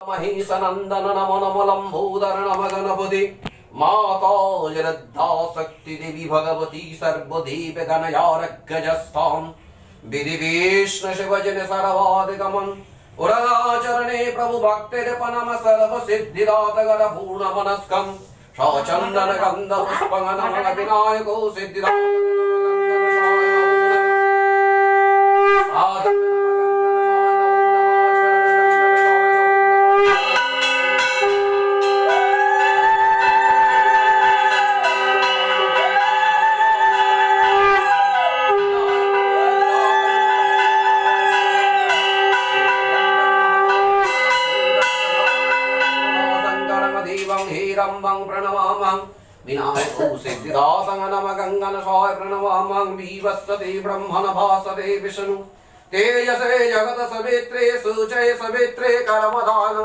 महीसनंदन नमो नमो लंबोदर नम गणपति माता जरद्धा शक्ति देवी भगवती सर्वदेव गणयारग्यजस्थाम विधि विष्णु शिवजन सर्वाधिगमन उरगाचरणे प्रभु भक्तिर्पनम सर्व सिद्धिदात गण पूर्ण मनस्कम शौचंदन गंध पुष्पंग नमन विनायको सिद्धिदात प्रणवामं विनायको सिद्धिदातं नम गंगन सौय प्रणवामं विवस्वते ब्रह्मण भासते विष्णु तेजसे जगत सवित्रे सुचय सवित्रे कर्मधान